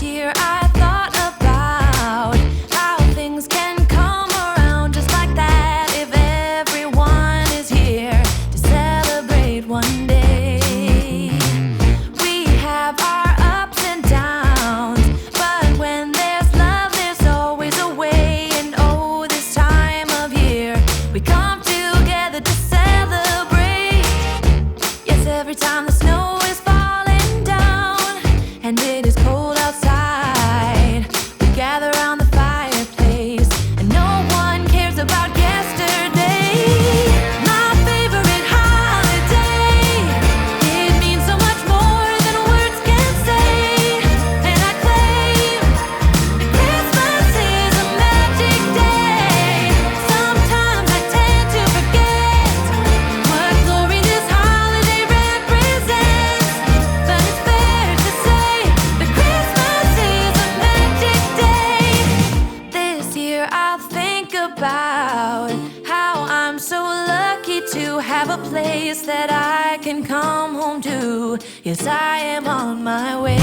year I thought about how things can come around just like that if everyone is here to celebrate one day. We have our ups and downs, but when there's love there's always a way. And oh, this time of year we come together to celebrate. Yes, every time the snow is falling down and it is cold outside, we gather around the fireplace and no one cares about yesterday. My favorite holiday, it means so much more than words can say. And I claim that Christmas is a magic day. Sometimes I tend to forget what glory this holiday represents, but it's fair to say that Christmas is a magic day. This year I'll think about how I'm so lucky to have a place that I can come home to. Yes, I am on my way.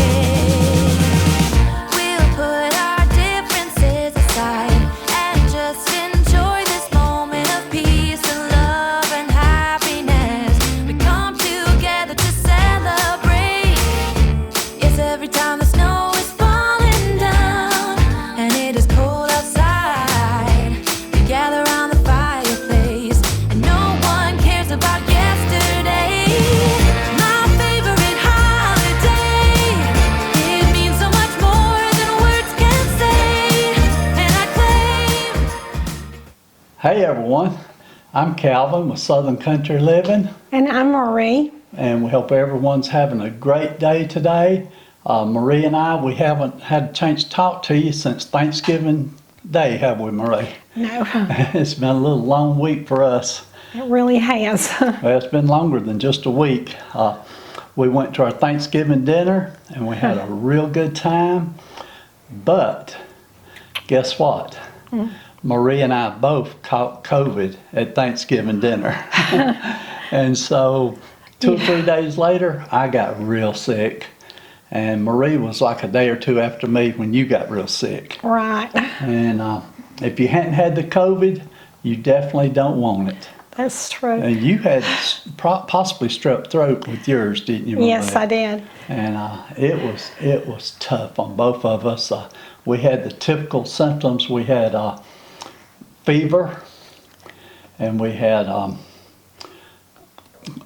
We'll put our differences aside and just enjoy this moment of peace and love and happiness. We come together to celebrate. Yes, every time the snow is falling down and it is cold outside, we gather around the fireplace and no one cares about yesterday. My favorite holiday, it means so much more than words can say. And I claim. Hey everyone, I'm Calvin with Southern Country Living, And I'm Marie. and we hope everyone's having a great day today. Marie and I, we haven't had a chance to talk to you since Thanksgiving Day, have we, Marie? No, It's been a little long week for us. it really has. Well, it's been longer than just a week. We went to our Thanksgiving dinner and we had a real good time. But guess what? Marie and I both caught COVID at Thanksgiving dinner. And so 2 or 3 days later, I got real sick. And Marie was like a day or two after me when you got real sick. Right. And if you hadn't had the COVID, you definitely don't want it. That's true. And you had possibly strep throat with yours, didn't you, Marie? Yes, I did. And it was tough on both of us. We had the typical symptoms. We had fever, and we had a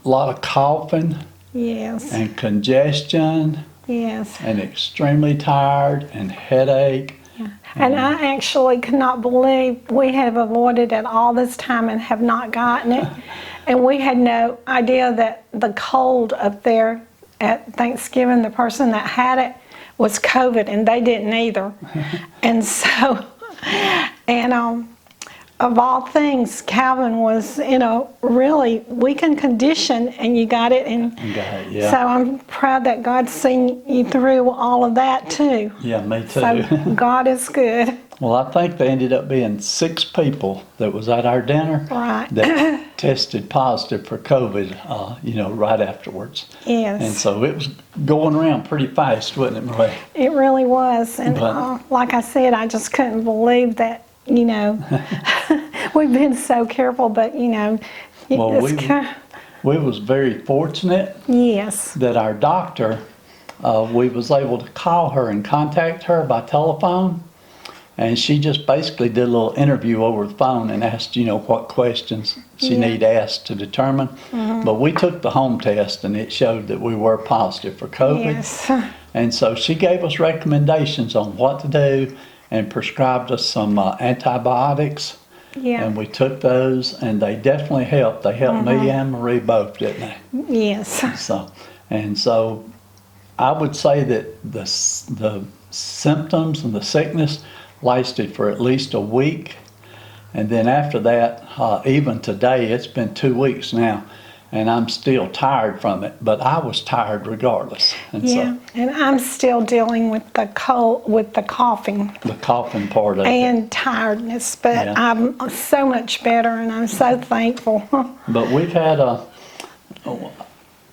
lot of coughing Yes. and congestion Yes. and extremely tired and headache. And I actually could not believe we have avoided it all this time and have not gotten it. And we had no idea that the cold up there at Thanksgiving, the person that had it was COVID, and they didn't either. And so, and of all things, Calvin was in a really weakened condition, and you got it. And Got it, yeah. so I'm proud that God's seen you through all of that too. Yeah, me too. So God is good. Well, I think there ended up being 6 people that was at our dinner Right. that tested positive for COVID, right afterwards. Yes. And so it was going around pretty fast, wasn't it, Marie? It really was. And But- like I said, I just couldn't believe that, we've been so careful, but, Well, it's we was very fortunate yes. that our doctor, we was able to call her and contact her by telephone. And she just basically did a little interview over the phone and asked, what questions she need asked to determine. But we took the home test and it showed that we were positive for COVID. Yes. And so she gave us recommendations on what to do and prescribed us some antibiotics. Yeah. And we took those and they definitely helped. They helped me and Marie both, didn't they? Yes. So I would say that the symptoms and the sickness lasted for at least a week. And then after that, even today, it's been 2 weeks now, and I'm still tired from it, but I was tired regardless. And Yeah. And I'm still dealing with the cold, with the coughing the coughing part of it. and tiredness, but Yeah. I'm so much better, and I'm so thankful. But we've had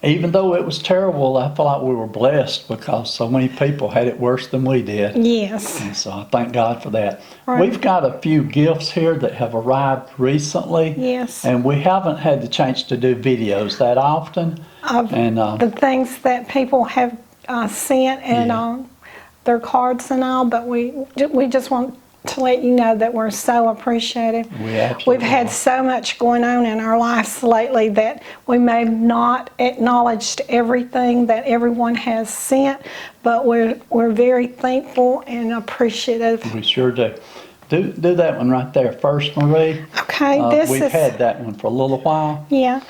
even though it was terrible, I feel like we were blessed because so many people had it worse than we did. Yes. And so I thank God for that. Right. We've got a few gifts here that have arrived recently. Yes. And we haven't had the chance to do videos that often. Of the things that people have sent and their cards and all, but we just want to let you know that we're so appreciative. We've had so much going on in our lives lately that we may have not acknowledged everything that everyone has sent, but we're very thankful and appreciative. We sure do. Do that one right there first, Marie. Okay, we've had that one for a little while. Yeah.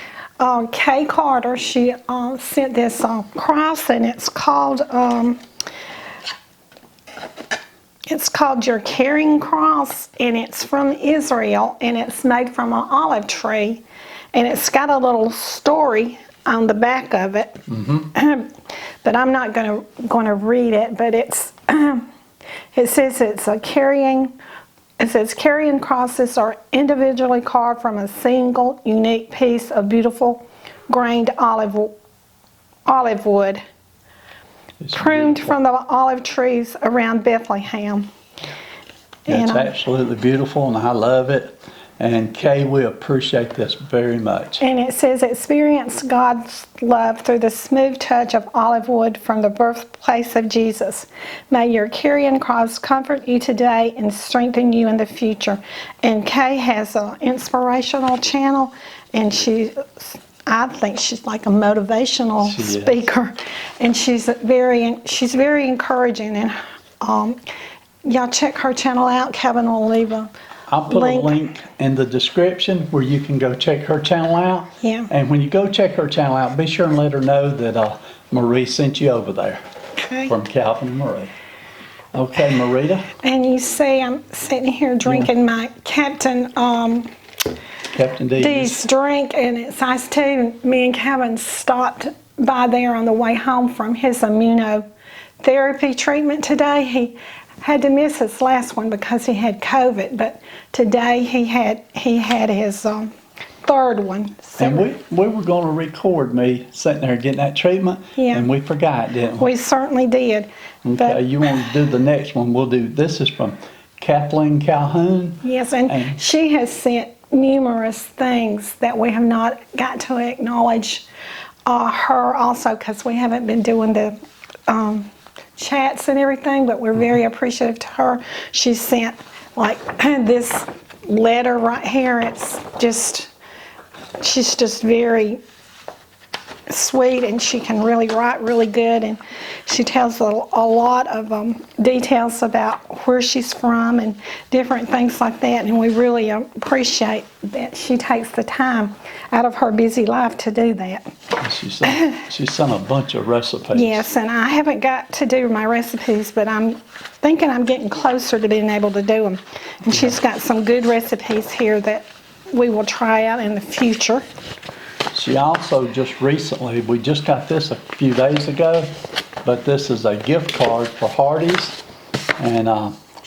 Kaye Carter, she sent this cross, and it's called Your Carrying Cross, and it's from Israel, and it's made from an olive tree, and it's got a little story on the back of it. Mm-hmm. But I'm not going to read it. But it says It says carrying crosses are individually carved from a single unique piece of beautiful grained olive wood, pruned from the olive trees around Bethlehem. It's absolutely beautiful, and I love it. And Kaye, we appreciate this very much. And it says, experience God's love through the smooth touch of olive wood from the birthplace of Jesus. May your carrying cross comfort you today and strengthen you in the future. And Kaye has an inspirational channel, and I think she's like a motivational speaker, and she's very encouraging. And y'all check her channel out. Kevin will leave I'll put a link in the description where you can go check her channel out. Yeah. And when you go check her channel out, be sure and let her know that Marie sent you over there. Okay. From Calvin and Marie. Okay, Marita. And you see, I'm sitting here drinking my Captain D's drink, and it's iced tea. And me and Kevin stopped by there on the way home from his immunotherapy treatment today. He had to miss his last one because he had COVID, but today he had his third one. So and we were going to record me sitting there getting that treatment, and we forgot, didn't we? We certainly did. Okay, But, you want to do the next one? We'll do. This is from Kathleen Calhoun. yes, and she has sent numerous things that we have not got to acknowledge her also, because we haven't been doing the chats and everything, but we're very appreciative to her. She sent like this letter right here. She's just very sweet, and she can really write really good, and she tells a lot of details about where she's from and different things like that, and we really appreciate that she takes the time out of her busy life to do that. She sent a bunch of recipes. Yes, and I haven't got to do my recipes, but I'm thinking I'm getting closer to being able to do them. And she's got some good recipes here that we will try out in the future. She also just recently, we just got this a few days ago, but this is a gift card for Hardee's, and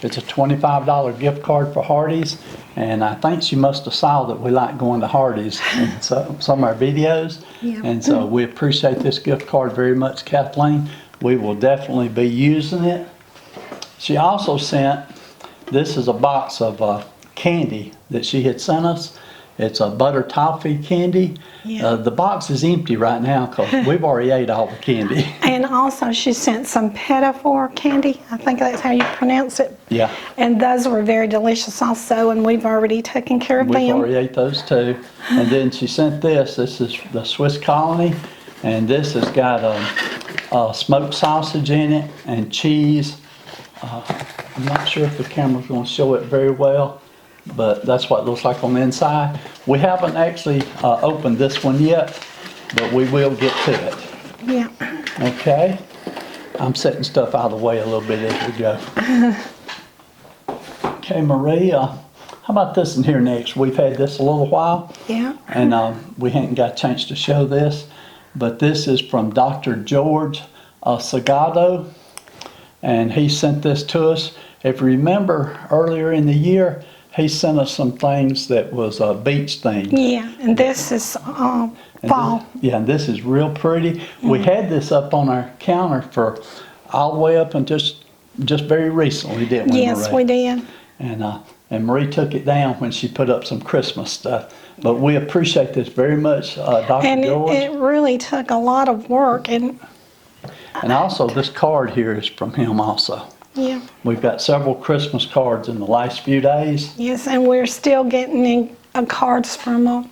it's a $25 gift card for Hardee's, and I think she must have saw that we like going to Hardee's in some of our videos, and so we appreciate this gift card very much, Kathleen. We will definitely be using it. She also sent, this is a box of candy that she had sent us. It's a butter toffee candy. Yeah. The box is empty right now because we've already ate all the candy. And also she sent some Pettifor candy. I think that's how you pronounce it. Yeah. And those were very delicious also, and we've already taken care of them. We've already ate those too. And then she sent this. This is the Swiss Colony, and this has got a smoked sausage in it and cheese. I'm not sure if the camera's going to show it very well, but that's what it looks like on the inside. We haven't actually opened this one yet, but we will get to it. Yeah. Okay? I'm setting stuff out of the way a little bit as we go. Okay, Marie, how about this in here next? We've had this a little while. Yeah. And we hadn't got a chance to show this, but this is from Dr. George Sagado, and he sent this to us. If you remember earlier in the year, he sent us some things that was beach themed. Yeah, and this is And fall. and this is real pretty. We had this up on our counter for all the way up and just very recently, didn't we, Yes, Marie? we did. And Marie took it down when she put up some Christmas stuff. But we appreciate this very much, Dr. And George. it really took a lot of work, and And also, this card here is from him also. yeah, We've got several Christmas cards in the last few days. yes, and we're still getting cards from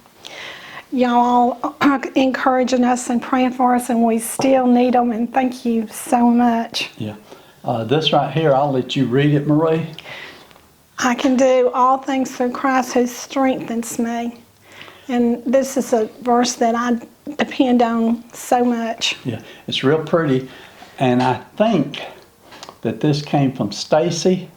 y'all encouraging us and praying for us, and we still need them, and thank you so much. Yeah. This right here, I'll let you read it, Marie. I can do all things through Christ who strengthens me. And this is a verse that I depend on so much. Yeah, it's real pretty. And I think that this came from Stacy,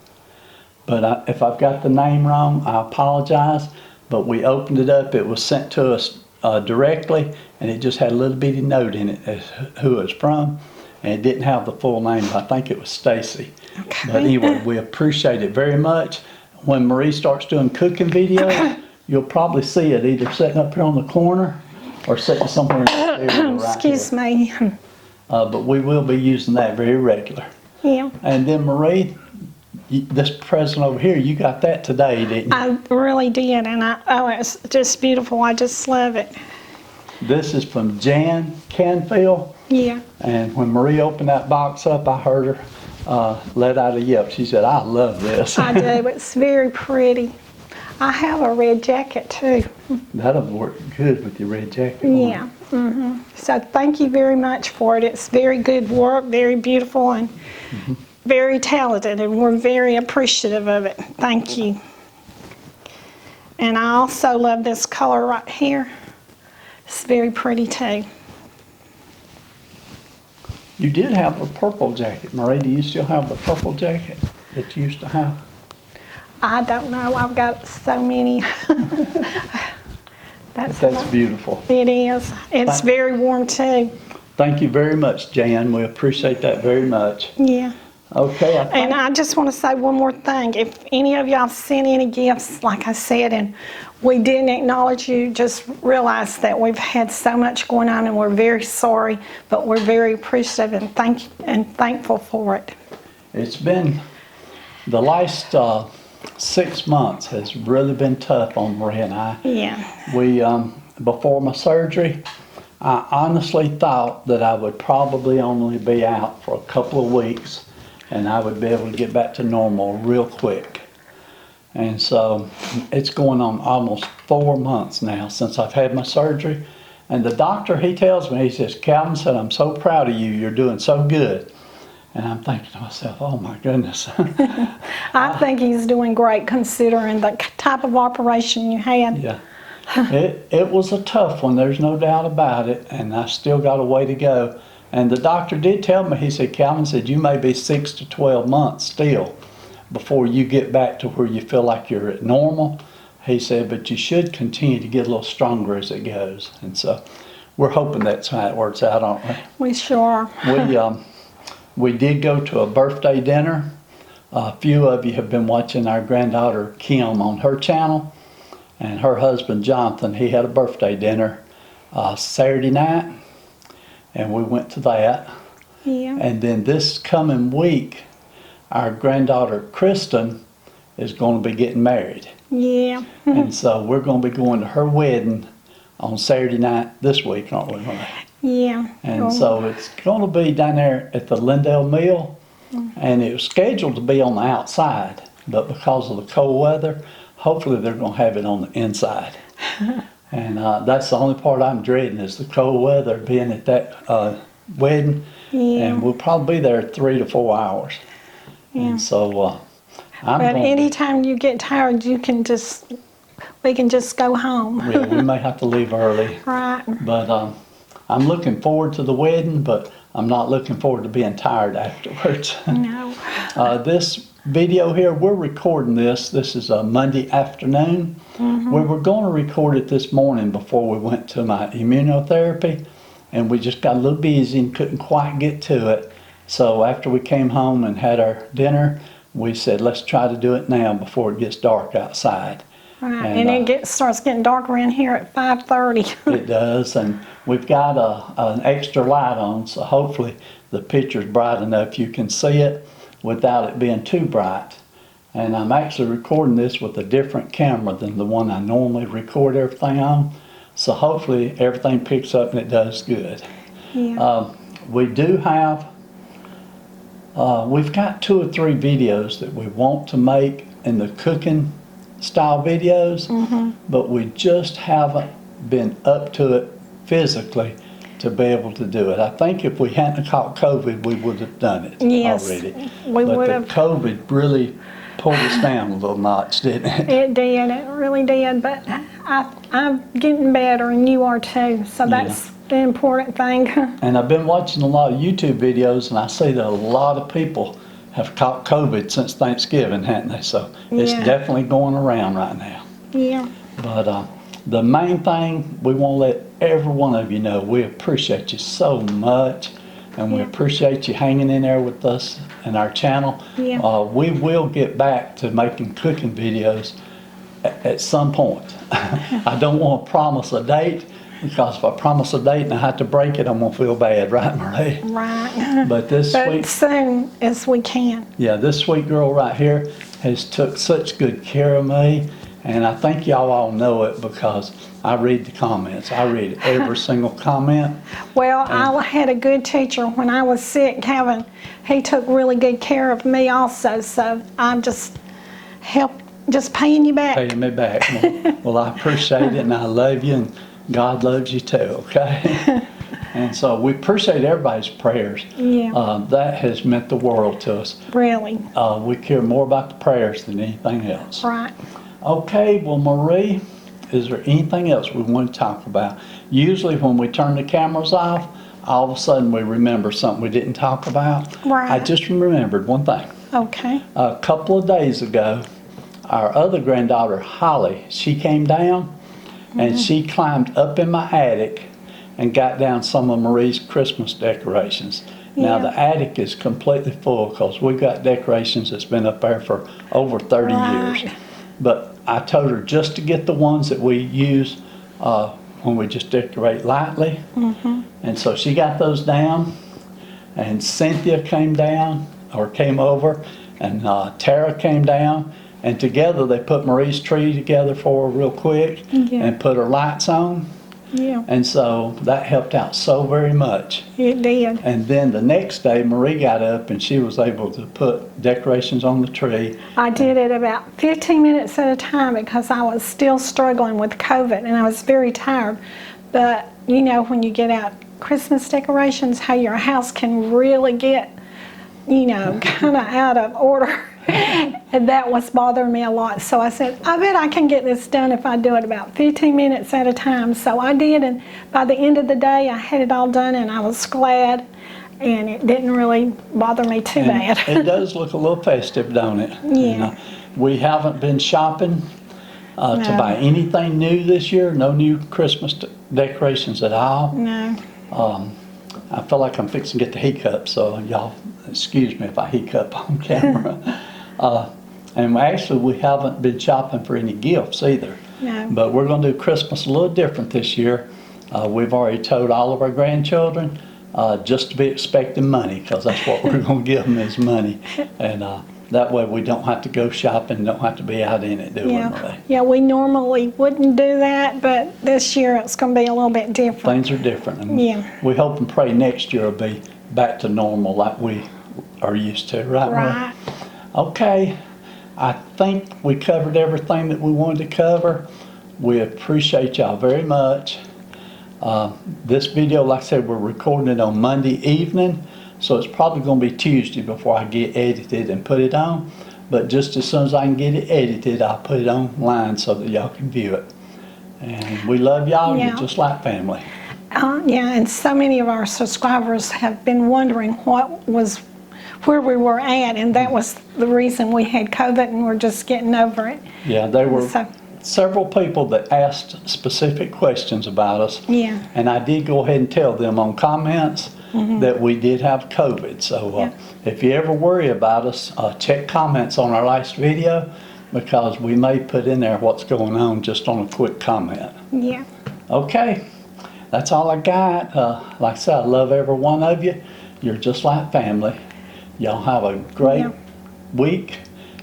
but if I've got the name wrong, I apologize. But we opened it up, it was sent to us directly, and it just had a little bitty note in it as who it's from, and it didn't have the full name, but I think it was Stacy. Okay. But anyway, we appreciate it very much. When Marie starts doing cooking videos, you'll probably see it either sitting up here on the corner or sitting somewhere in the area right Excuse here. me. But we will be using that very regular. Yeah, And then Marie, this present over here, you got that today, didn't you? I really did, and it's just beautiful. I just love it. This is from Jan Canfield. Yeah, And when Marie opened that box up, I heard her let out a yelp. She said, I love this. I do. It's very pretty. I have a red jacket too. That'll work good with your red jacket. Yeah. So thank you very much for it. It's very good work, very beautiful, and very talented, and we're very appreciative of it. Thank you. And I also love this color right here. It's very pretty too. You did have a purple jacket, Marie. Do you still have the purple jacket that you used to have? I don't know. I've got so many. That's beautiful. It is. It's very warm too. Thank you very much, Jan. We appreciate that very much. Yeah. Okay. And I just want to say one more thing. If any of y'all sent any gifts, like I said, and we didn't acknowledge you, just realize that we've had so much going on, and we're very sorry, but we're very appreciative and thankful for it. It's been the last 6 months has really been tough on Marie and I. Yeah. We before my surgery, I honestly thought that I would probably only be out for a couple of weeks, and I would be able to get back to normal real quick. And so it's going on almost 4 months now since I've had my surgery. And the doctor, he tells me, he says, Calvin said, I'm so proud of you. You're doing so good. And I'm thinking to myself, oh my goodness. I think he's doing great considering the type of operation you had. Yeah. It was a tough one, there's no doubt about it. And I still got a way to go. And the doctor did tell me, he said, Calvin said, you may be 6 to 12 months still before you get back to where you feel like you're at normal. He said, but you should continue to get a little stronger as it goes. And so we're hoping that's how it works out, aren't we? We sure are. We did go to a birthday dinner. A few of you have been watching our granddaughter Kim on her channel. And her husband Jonathan, he had a birthday dinner Saturday night. And we went to that. Yeah. And then this coming week, our granddaughter Kristen is going to be getting married. Yeah. And so we're going to be going to her wedding on Saturday night this week, aren't we, Marie? Yeah. And so it's going to be down there at the Lindale Mill. And it was scheduled to be on the outside, but because of the cold weather, hopefully they're going to have it on the inside. And that's the only part I'm dreading is the cold weather, being at that wedding. Yeah. And we'll probably be there 3 to 4 hours. Yeah. And so I'm But going anytime you get tired, we can just go home. yeah, we may have to leave early. Right. But I'm looking forward to the wedding, but I'm not looking forward to being tired afterwards. No. This video here, we're recording this. This is a Monday afternoon. We were going to record it this morning before we went to my immunotherapy, and we just got a little busy and couldn't quite get to it. So after we came home and had our dinner, we said, let's try to do it now before it gets dark outside. Right, and it starts getting dark around here at 5:30. It does, and we've got an extra light on, so hopefully the picture's bright enough you can see it without it being too bright. And I'm actually recording this with a different camera than the one I normally record everything on, so hopefully everything picks up and it does good. Yeah. We do have, we've got 2 or 3 videos that we want to make in the cooking style videos, but we just haven't been up to it physically to be able to do it. I think if we hadn't caught COVID, we would have done it already. We would have. But COVID really pulled us down a little notch, didn't it? It did, it really did, but I'm getting better and you are too, so that's the important thing. And I've been watching a lot of YouTube videos and I see that a lot of people have caught COVID since Thanksgiving, haven't they? So it's definitely going around right now. Yeah. But the main thing, we want to let every one of you know we appreciate you so much, and we appreciate you hanging in there with us and our channel. Yeah. We will get back to making cooking videos at some point. I don't want to promise a date, because if I promise a date and I have to break it, I'm going to feel bad, right, Marie? Right. But this week, soon as we can. yeah, this sweet girl right here has took such good care of me, and I think y'all all know it because I read the comments. I read every single comment. Well, I had a good teacher when I was sick. He took really good care of me also, so I'm just paying you back. Paying me back. Well, I appreciate it, and I love you, and God loves you too, okay? And so we appreciate everybody's prayers. Yeah. That has meant the world to us. Really. We care more about the prayers than anything else. Right. Okay, well, Marie, is there anything else we want to talk about? Usually when we turn the cameras off, all of a sudden we remember something we didn't talk about. Right. I just remembered one thing. Okay. A couple of days ago, our other granddaughter, Holly, she came down and she climbed up in my attic and got down some of Marie's Christmas decorations. Now the attic is completely full because we've got decorations that's been up there for over 30 years. But I told her just to get the ones that we use when we just decorate lightly. And so she got those down, and Cynthia came over, and Tara came down, and together they put Marie's tree together for her real quick and put her lights on. Yeah. And so that helped out so very much. It did. And then the next day, Marie got up and she was able to put decorations on the tree. I did it about 15 minutes at a time because I was still struggling with COVID and I was very tired. But you know, when you get out Christmas decorations, how your house can really get, you know, kind of out of order. And that was bothering me a lot. So I said, I bet I can get this done if I do it about 15 minutes at a time. So I did, and by the end of the day, I had it all done, and I was glad, and it didn't really bother me too bad. It does look a little festive, don't it? Yeah. We haven't been shopping to buy anything new this year. No new Christmas decorations at all. No. I feel like I'm fixing to get the hiccups, so y'all excuse me if I hiccup on camera. And actually, we haven't been shopping for any gifts either. No. But we're going to do Christmas a little different this year. We've already told all of our grandchildren just to be expecting money, because that's what we're going to give them is money. And that way we don't have to go shopping, don't have to be out in it doing it. Yeah, we normally wouldn't do that, but this year it's going to be a little bit different. Things are different. And we hope and pray next year will be back to normal like we are used to, right? Right. Okay, I think we covered everything that we wanted to cover. We appreciate y'all very much. This video, like I said, we're recording it on Monday evening, so it's probably going to be Tuesday before I get edited and put it on. But just as soon as I can get it edited, I'll put it online so that y'all can view it. And we love y'all. You're just like family. Yeah, and so many of our subscribers have been wondering where we were at, and that was the reason we had COVID, and we're just getting over it. Yeah, there were several people that asked specific questions about us. Yeah. And I did go ahead and tell them on comments, that we did have COVID. So Yeah. if you ever worry about us, check comments on our last video, because we may put in there what's going on just on a quick comment. Yeah. Okay, that's all I got. Like I said, I love every one of you. You're just like family. Y'all have a great Yeah. week,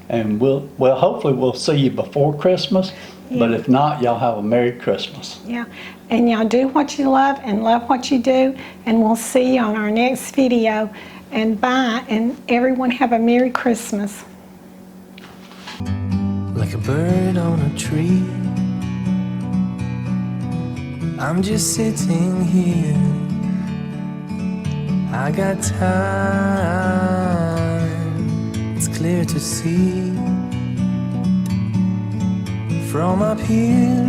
and hopefully we'll see you before Christmas. But Yeah. if not, y'all have a Merry Christmas. Yeah. And y'all do what you love and love what you do. And we'll see you on our next video. And bye. And everyone have a Merry Christmas. Like a bird on a tree, I'm just sitting here. I got time, it's clear to see. From up here